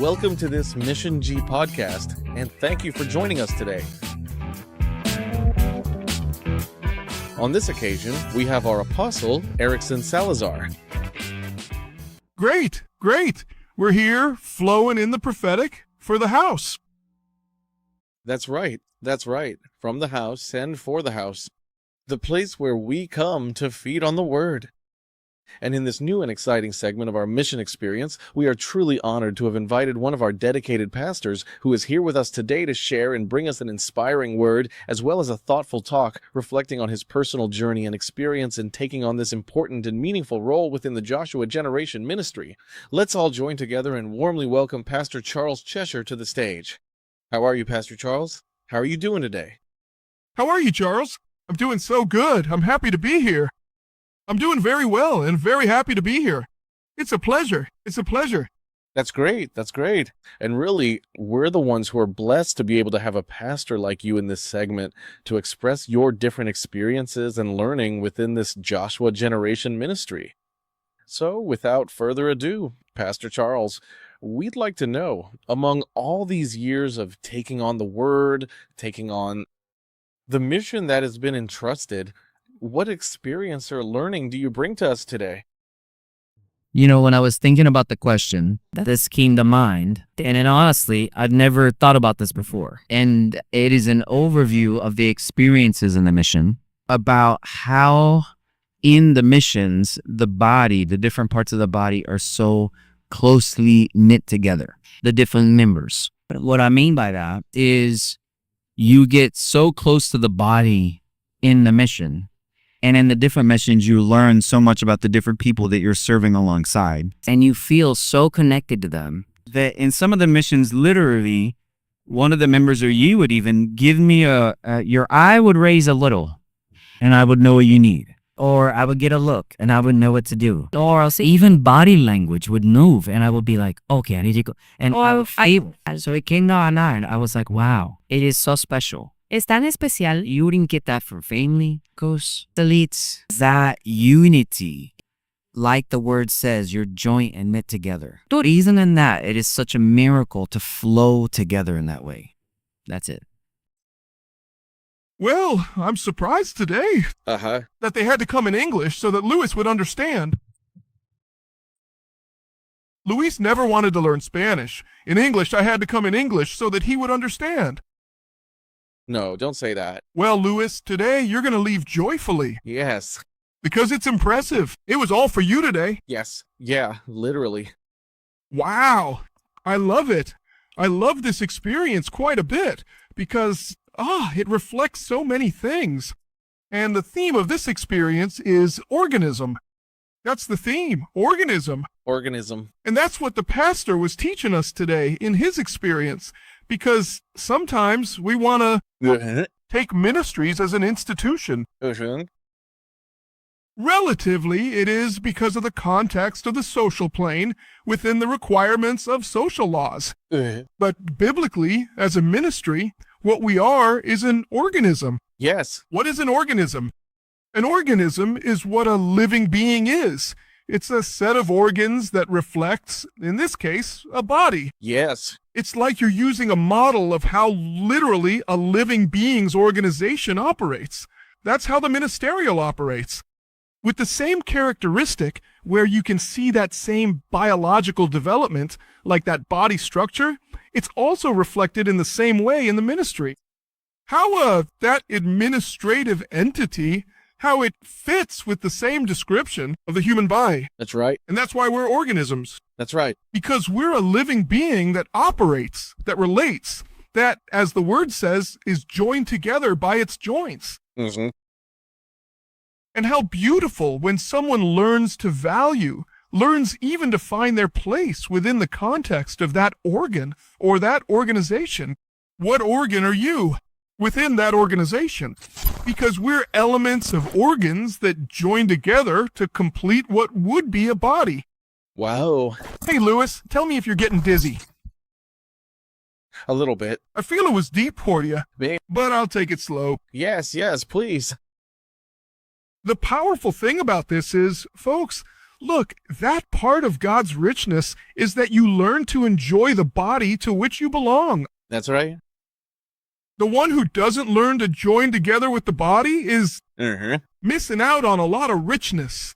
Welcome to this Mission G podcast, and thank you for joining us today. On this occasion, we have our apostle, Erickson Salazar. Great. We're here, flowing in the prophetic for the house. That's right. From the house and for the house. The place where we come to feed on the word. And in this new and exciting segment of our mission experience, we are truly honored to have invited one of our dedicated pastors who is here with us today to share and bring us an inspiring word, as well as a thoughtful talk reflecting on his personal journey and experience in taking on this important and meaningful role within the Joshua Generation Ministry. Let's all join together and warmly welcome Pastor Charles Cheshire to the stage. How are you, Pastor Charles? How are you doing today? How are you, Charles? I'm doing so good. I'm happy to be here. I'm doing very well and very happy to be here. It's a pleasure. That's great. And really, we're the ones who are blessed to be able to have a pastor like you in this segment to express your different experiences and learning within this Joshua Generation Ministry. So, without further ado, Pastor Charles, we'd like to know, among all these years of taking on the word, taking on the mission that has been entrusted, what experience or learning do you bring to us today? You know, when I was thinking about the question, this came to mind. And honestly, I'd never thought about this before. And it is an overview of the experiences in the mission, about how in the missions, the body, the different parts of the body are so closely knit together, the different members. What I mean by that is you get so close to the body in the mission. And in the different missions, you learn so much about the different people that you're serving alongside. And you feel so connected to them that in some of the missions, literally, one of the members or you would even give me your eye would raise a little and I would know what you need. Or I would get a look and I would know what to do. Or I'll say even body language would move and I would be like, okay, I need to go. And so it came to our and I was like, wow, it is so special. Es tan especial. You wouldn't get that from family, cause elites. That unity, like the word says, you're joint and knit together. The reason in that, it is such a miracle to flow together in that way. That's it. Well, I'm surprised today that they had to come in English so that Luis would understand. Luis never wanted to learn Spanish. In English, I had to come in English so that he would understand. No, don't say that. Well, Luis, today you're going to leave joyfully. Yes. Because it's impressive. It was all for you today. Yes. Yeah, literally. Wow. I love it. I love this experience quite a bit because, it reflects so many things. And the theme of this experience is organism. That's the theme, organism. Organism. And that's what the pastor was teaching us today in his experience. Because sometimes we want to take ministries as an institution. Relatively, it is because of the context of the social plane within the requirements of social laws. But biblically, as a ministry, what we are is an organism. Yes. What is an organism? An organism is what a living being is. It's a set of organs that reflects, in this case, a body. Yes. It's like you're using a model of how literally a living being's organization operates. That's how the ministerial operates. With the same characteristic where you can see that same biological development, like that body structure, it's also reflected in the same way in the ministry. How that administrative entity, how it fits with the same description of the human body. That's right. And that's why we're organisms. That's right. Because we're a living being that operates, that relates, that, as the word says, is joined together by its joints. Mm-hmm. And how beautiful when someone learns to value, learns even to find their place within the context of that organ or that organization. What organ are you within that organization? Because we're elements of organs that join together to complete what would be a body. Wow. Hey, Luis, tell me if you're getting dizzy. A little bit. I feel it was deep for you, but I'll take it slow. Yes, please. The powerful thing about this is, folks, Look, that part of God's richness is that you learn to enjoy the body to which you belong. That's right. The one who doesn't learn to join together with the body is missing out on a lot of richness.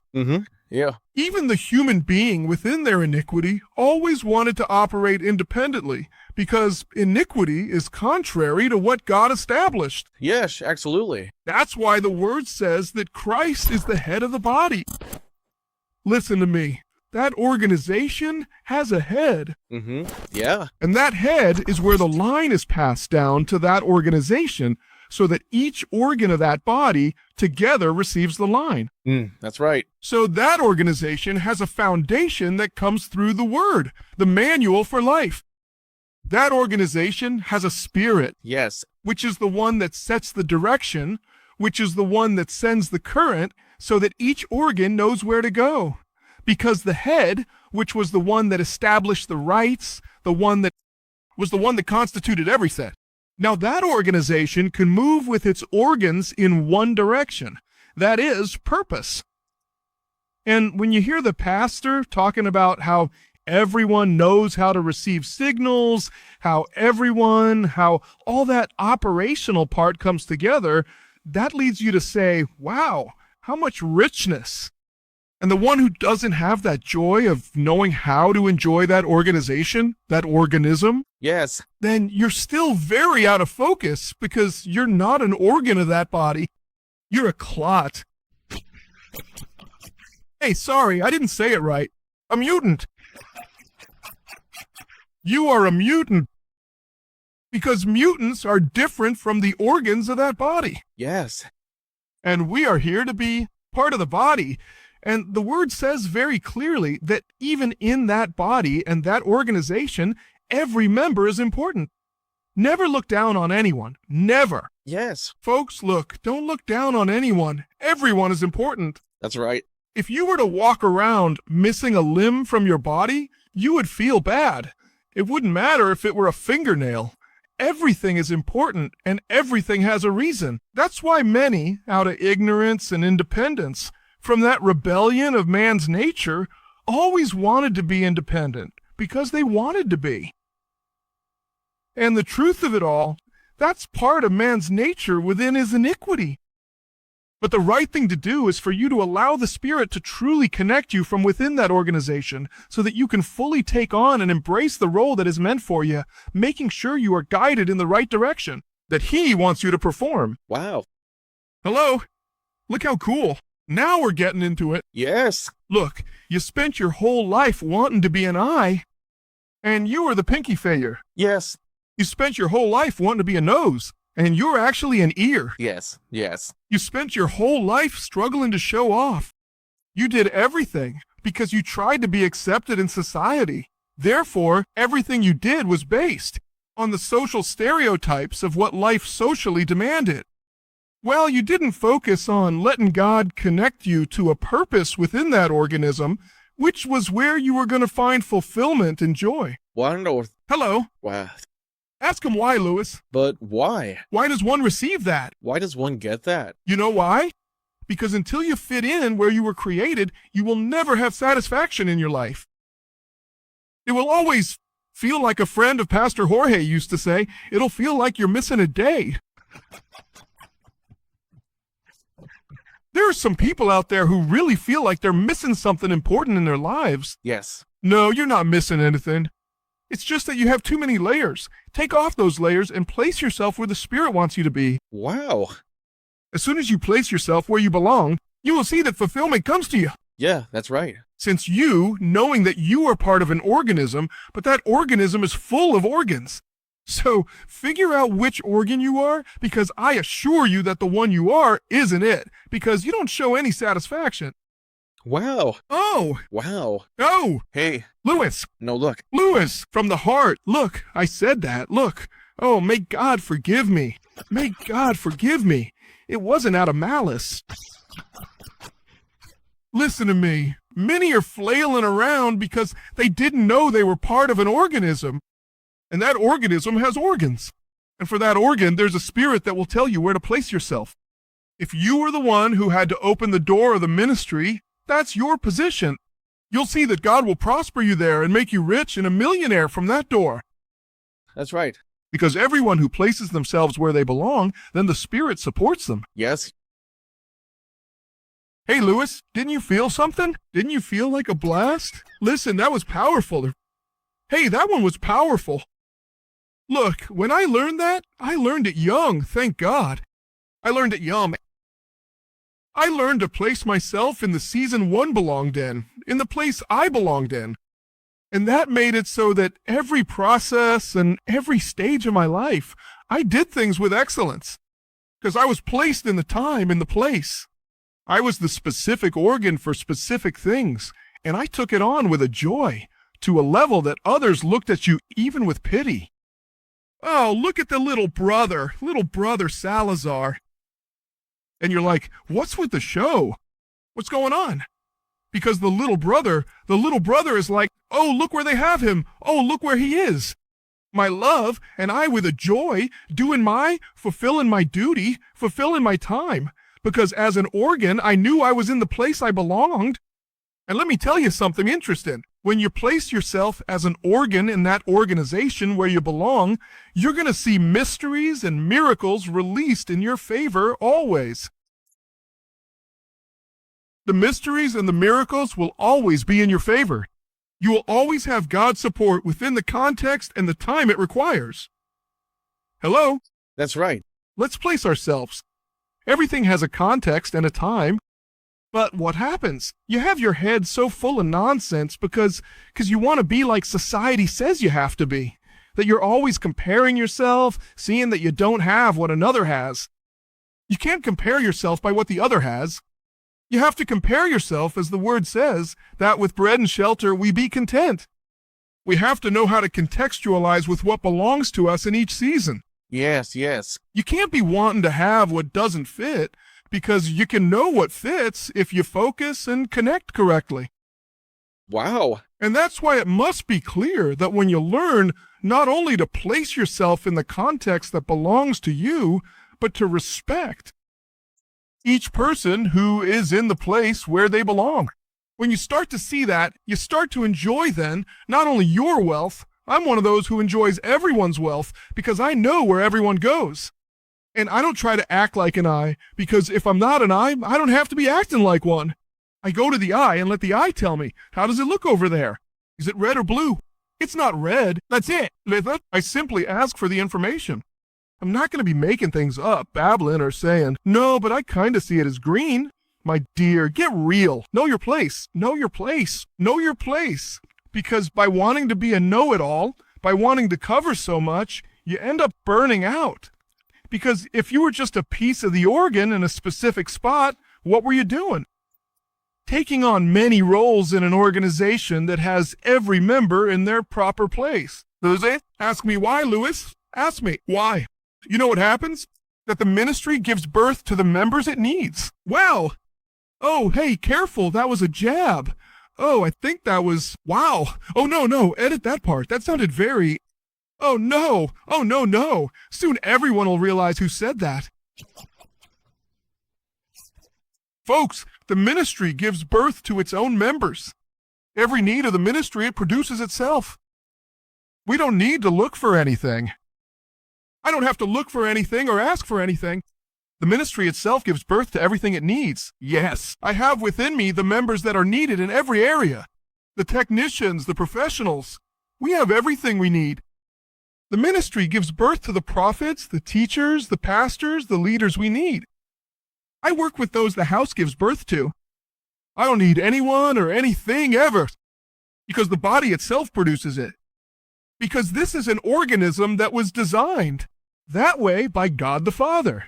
Yeah. Even the human being within their iniquity always wanted to operate independently, because iniquity is contrary to what God established. Yes, absolutely. That's why the word says that Christ is the head of the body. Listen to me. That organization has a head. Yeah. And that head is where the line is passed down to that organization, so that each organ of that body together receives the line. That's right. So that organization has a foundation that comes through the word, the manual for life. That organization has a spirit, Yes. which is the one that sets the direction, which is the one that sends the current, so that each organ knows where to go. Because the head, which was the one that established the rights, the one that constituted everything. Now that organization can move with its organs in one direction. That is purpose. And when you hear the pastor talking about how everyone knows how to receive signals, how all that operational part comes together, that leads you to say, wow, how much richness. And the one who doesn't have that joy of knowing how to enjoy that organization, that organism, Yes. then you're still very out of focus, because you're not an organ of that body. You're a clot. Hey, sorry, I didn't say it right. A mutant. You are a mutant. Because mutants are different from the organs of that body. Yes. And we are here to be part of the body. And the word says very clearly that even in that body and that organization, every member is important. Never look down on anyone. Never. Yes. Folks, look, don't look down on anyone. Everyone is important. That's right. If you were to walk around missing a limb from your body, you would feel bad. It wouldn't matter if it were a fingernail. Everything is important, and everything has a reason. That's why many, out of ignorance and independence, from that rebellion of man's nature, always wanted to be independent, because they wanted to be. And the truth of it all, that's part of man's nature within his iniquity. But the right thing to do is for you to allow the Spirit to truly connect you from within that organization, so that you can fully take on and embrace the role that is meant for you, making sure you are guided in the right direction that He wants you to perform. Wow. Hello? Look how cool. Now we're getting into it. Yes. Look, you spent your whole life wanting to be an eye, and you were the pinky failure. Yes. You spent your whole life wanting to be a nose, and you're actually an ear. Yes. Yes. You spent your whole life struggling to show off. You did everything because you tried to be accepted in society. Therefore, everything you did was based on the social stereotypes of what life socially demanded. Well, you didn't focus on letting God connect you to a purpose within that organism, which was where you were going to find fulfillment and joy. Wonderful. Hello. Wow. Ask him why, Lewis. But why? Why does one receive that? Why does one get that? You know why? Because until you fit in where you were created, you will never have satisfaction in your life. It will always feel like a friend of Pastor Jorge used to say, it'll feel like you're missing a day. There are some people out there who really feel like they're missing something important in their lives. Yes. No, you're not missing anything. It's just that you have too many layers. Take off those layers and place yourself where the Spirit wants you to be. Wow. As soon as you place yourself where you belong, you will see that fulfillment comes to you. Yeah, that's right. Since you, knowing that you are part of an organism, but that organism is full of organs. So figure out which organ you are, because I assure you that the one you are isn't it, because you don't show any satisfaction. Wow. Oh, Wow. oh, Hey. Lewis, No, look. Lewis, from the heart. Look, I said that. Look. Oh, may God forgive me. May God forgive me. It wasn't out of malice. Listen to me. Many are flailing around because they didn't know they were part of an organism. And that organism has organs. And for that organ, there's a spirit that will tell you where to place yourself. If you were the one who had to open the door of the ministry, that's your position. You'll see that God will prosper you there and make you rich and a millionaire from that door. That's right. Because everyone who places themselves where they belong, then the Spirit supports them. Yes. Hey, Lewis, didn't you feel something? Didn't you feel like a blast? Listen, that was powerful. Hey, that one was powerful. Look, when I learned that, I learned it young, thank God. I learned it young. I learned to place myself in the season one belonged in the place I belonged in. And that made it so that every process and every stage of my life, I did things with excellence. Because I was placed in the time, in the place. I was the specific organ for specific things, and I took it on with a joy, to a level that others looked at you even with pity. Oh, look at the little brother Salazar. And you're like, what's with the show? What's going on? Because the little brother is like, oh, look where they have him. Oh, look where he is. My love, and I with a joy, fulfilling my duty, fulfilling my time. Because as an organ, I knew I was in the place I belonged. And let me tell you something interesting. When you place yourself as an organ in that organization where you belong, you're going to see mysteries and miracles released in your favor always. The mysteries and the miracles will always be in your favor. You will always have God's support within the context and the time it requires. Hello? That's right. Let's place ourselves. Everything has a context and a time. But what happens? You have your head so full of nonsense because you want to be like society says you have to be. That you're always comparing yourself, seeing that you don't have what another has. You can't compare yourself by what the other has. You have to compare yourself, as the word says, that with bread and shelter we be content. We have to know how to contextualize with what belongs to us in each season. Yes, yes. You can't be wanting to have what doesn't fit, because you can know what fits if you focus and connect correctly. Wow. And that's why it must be clear that when you learn not only to place yourself in the context that belongs to you, but to respect each person who is in the place where they belong. When you start to see that, you start to enjoy then not only your wealth. I'm one of those who enjoys everyone's wealth because I know where everyone goes. And I don't try to act like an eye, because if I'm not an eye, I don't have to be acting like one. I go to the eye and let the eye tell me, how does it look over there? Is it red or blue? It's not red. That's it. I simply ask for the information. I'm not going to be making things up, babbling or saying, no, but I kind of see it as green. My dear, get real. Know your place. Know your place. Know your place. Because by wanting to be a know-it-all, by wanting to cover so much, you end up burning out. Because if you were just a piece of the organ in a specific spot, what were you doing? Taking on many roles in an organization that has every member in their proper place. Lewis, ask me why, Lewis. Ask me why. You know what happens? That the ministry gives birth to the members it needs. Wow. Oh, hey, careful. That was a jab. Oh, I think that was... Wow. Oh, no. Edit that part. That sounded very... Oh, no. Oh, no. Soon everyone will realize who said that. Folks, the ministry gives birth to its own members. Every need of the ministry, it produces itself. We don't need to look for anything. I don't have to look for anything or ask for anything. The ministry itself gives birth to everything it needs. Yes, I have within me the members that are needed in every area. The technicians, the professionals. We have everything we need. The ministry gives birth to the prophets, the teachers, the pastors, the leaders we need. I work with those the house gives birth to. I don't need anyone or anything ever, because the body itself produces it. Because this is an organism that was designed that way by God the Father.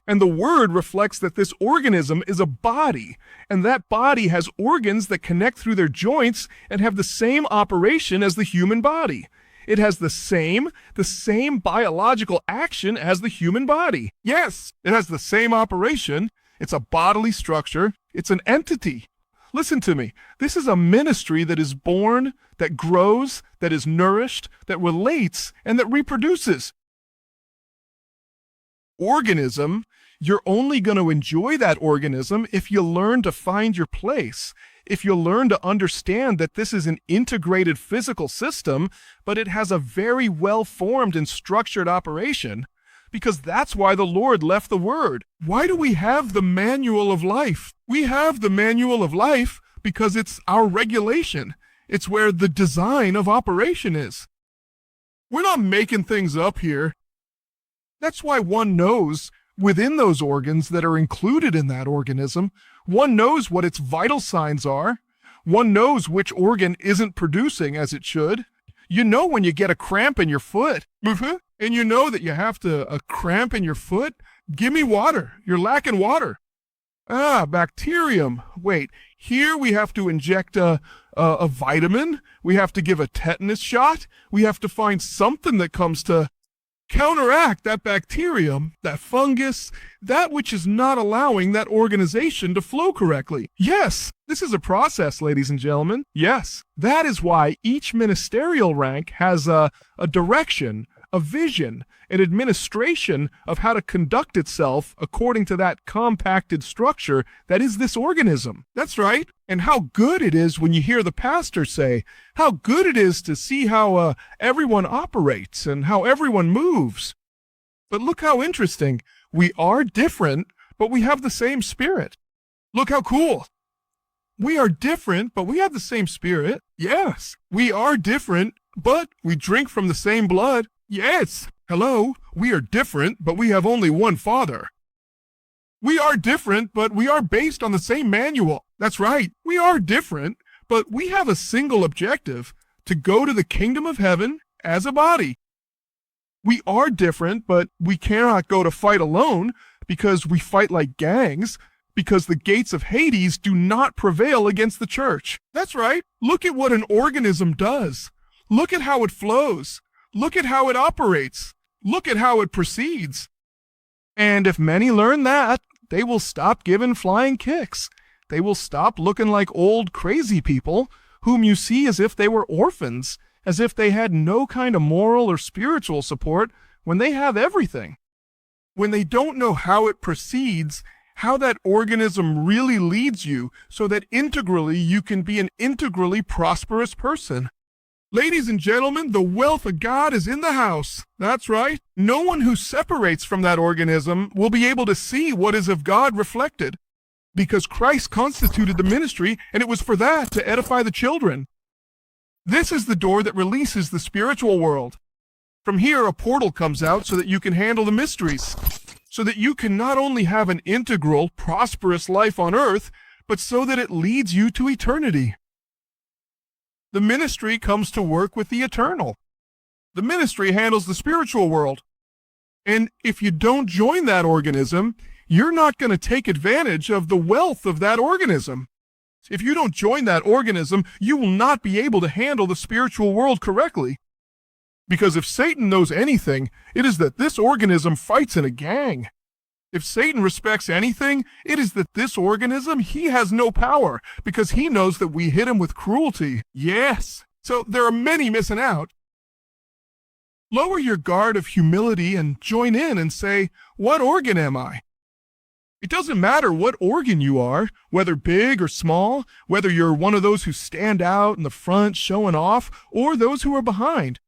And the word reflects that this organism is a body, and that body has organs that connect through their joints and have the same operation as the human body. It has the same biological action as the human body. Yes, it has the same operation. It's a bodily structure. It's an entity. Listen to me. This is a ministry that is born, that grows, that is nourished, that relates, and that reproduces. Organism You're only going to enjoy that organism if you learn to find your place, if you learn to understand that this is an integrated physical system, but it has a very well-formed and structured operation, because that's why the Lord left the Word. Why do we have the manual of life? We have the manual of life because it's our regulation. It's where the design of operation is. We're not making things up here. That's why one knows within those organs that are included in that organism, one knows what its vital signs are. One knows which organ isn't producing as it should. You know when you get a cramp in your foot, and you know that you have a cramp in your foot. Give me water. You're lacking water. Bacterium. Wait, here we have to inject a vitamin. We have to give a tetanus shot. We have to find something that comes to counteract that bacterium, that fungus, that which is not allowing that organization to flow correctly. Yes, this is a process, ladies and gentlemen. Yes, that is why each ministerial rank has a direction, a vision, an administration of how to conduct itself according to that compacted structure that is this organism. That's right. And how good it is when you hear the pastor say, how good it is to see how everyone operates and how everyone moves. But look how interesting. We are different, but we have the same spirit. Look how cool. We are different, but we have the same spirit. Yes, we are different, but we drink from the same blood. Yes. Hello, we are different, but we have only one Father. We are different, but we are based on the same manual. That's right, we are different, but we have a single objective, to go to the kingdom of heaven as a body. We are different, but we cannot go to fight alone, because we fight like gangs, because the gates of Hades do not prevail against the church. That's right, look at what an organism does. Look at how it flows. Look at how it operates. Look at how it proceeds. And if many learn that, they will stop giving flying kicks. They will stop looking like old crazy people whom you see as if they were orphans, as if they had no kind of moral or spiritual support when they have everything. When they don't know how it proceeds, how that organism really leads you so that integrally you can be an integrally prosperous person. Ladies and gentlemen, the wealth of God is in the house. That's right. No one who separates from that organism will be able to see what is of God reflected, because Christ constituted the ministry, and it was for that, to edify the children. This is the door that releases the spiritual world. From here, a portal comes out so that you can handle the mysteries, so that you can not only have an integral, prosperous life on earth, but so that it leads you to eternity. The ministry comes to work with the eternal. The ministry handles the spiritual world. And if you don't join that organism, you're not going to take advantage of the wealth of that organism. If you don't join that organism, you will not be able to handle the spiritual world correctly. Because if Satan knows anything, it is that this organism fights in a gang. If Satan respects anything, it is that this organism, he has no power, because he knows that we hit him with cruelty. Yes. So there are many missing out. Lower your guard of humility and join in and say, what organ am I? It doesn't matter what organ you are, whether big or small, whether you're one of those who stand out in the front showing off, or those who are behind.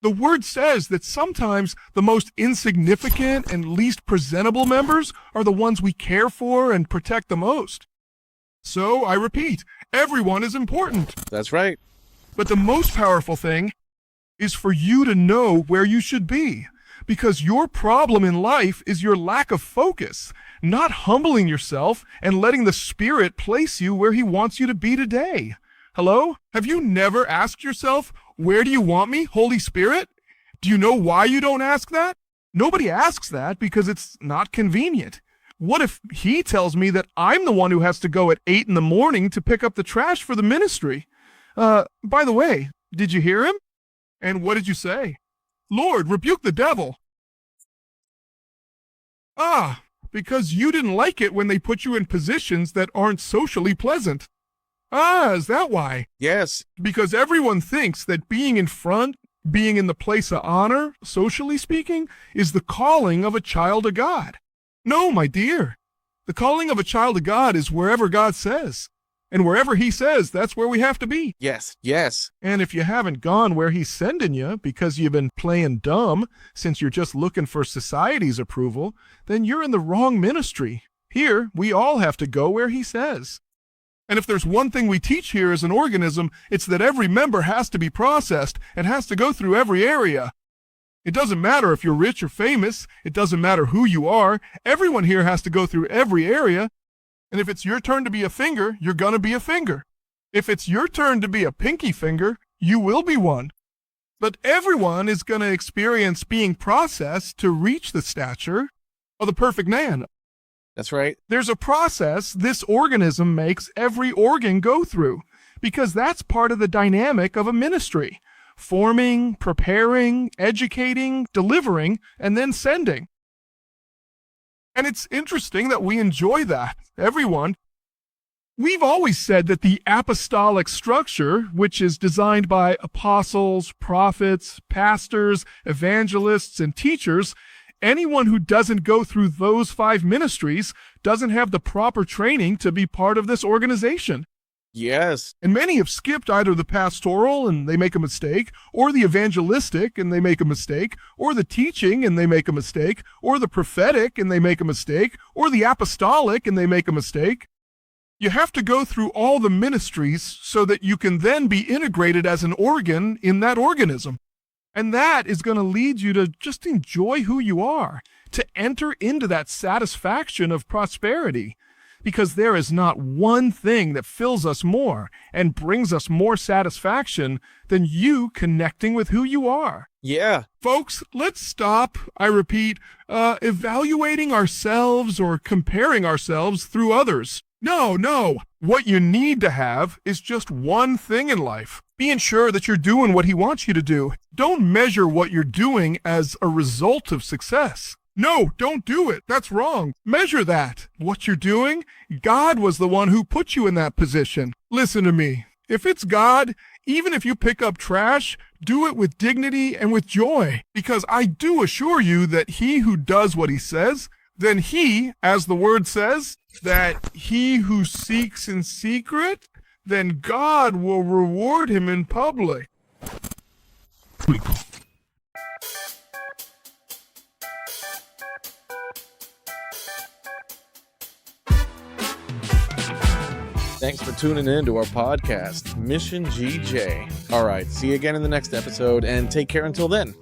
The word says that sometimes the most insignificant and least presentable members are the ones we care for and protect the most. So, I repeat, everyone is important. That's right. But the most powerful thing is for you to know where you should be, because your problem in life is your lack of focus, not humbling yourself and letting the Spirit place you where He wants you to be today. Hello? Have you never asked yourself, where do you want me, Holy Spirit? Do you know why you don't ask that? Nobody asks that because it's not convenient. What if He tells me that I'm the one who has to go at 8 a.m. to pick up the trash for the ministry? By the way, did you hear Him? And what did you say? Lord, rebuke the devil. Because you didn't like it when they put you in positions that aren't socially pleasant. Is that why? Yes. Because everyone thinks that being in front, being in the place of honor, socially speaking, is the calling of a child of God. No, my dear. The calling of a child of God is wherever God says. And wherever he says, that's where we have to be. Yes, yes. And if you haven't gone where he's sending you because you've been playing dumb since you're just looking for society's approval, then you're in the wrong ministry. Here, we all have to go where he says. And if there's one thing we teach here as an organism, it's that every member has to be processed and has to go through every area. It doesn't matter if you're rich or famous. It doesn't matter who you are. Everyone here has to go through every area. And if it's your turn to be a finger, you're going to be a finger. If it's your turn to be a pinky finger, you will be one. But everyone is going to experience being processed to reach the stature of the perfect man. That's right. There's a process this organism makes every organ go through, because that's part of the dynamic of a ministry. Forming, preparing, educating, delivering, and then sending. And it's interesting that we enjoy that, everyone. We've always said that the apostolic structure, which is designed by apostles, prophets, pastors, evangelists, and teachers, anyone who doesn't go through those 5 ministries doesn't have the proper training to be part of this organization. Yes. And many have skipped either the pastoral and they make a mistake, or the evangelistic and they make a mistake, or the teaching and they make a mistake, or the prophetic and they make a mistake, or the apostolic and they make a mistake. You have to go through all the ministries so that you can then be integrated as an organ in that organism. And that is going to lead you to just enjoy who you are, to enter into that satisfaction of prosperity. Because there is not one thing that fills us more and brings us more satisfaction than you connecting with who you are. Yeah. Folks, let's stop, I repeat, evaluating ourselves or comparing ourselves through others. No. What you need to have is just one thing in life. Being sure that you're doing what he wants you to do. Don't measure what you're doing as a result of success. No, don't do it. That's wrong. Measure that. What you're doing, God was the one who put you in that position. Listen to me. If it's God, even if you pick up trash, do it with dignity and with joy. Because I do assure you that he who does what he says, then he, as the word says, that he who seeks in secret, then God will reward him in public. Thanks for tuning in to our podcast, Mission GJ. All right, see you again in the next episode, and take care until then.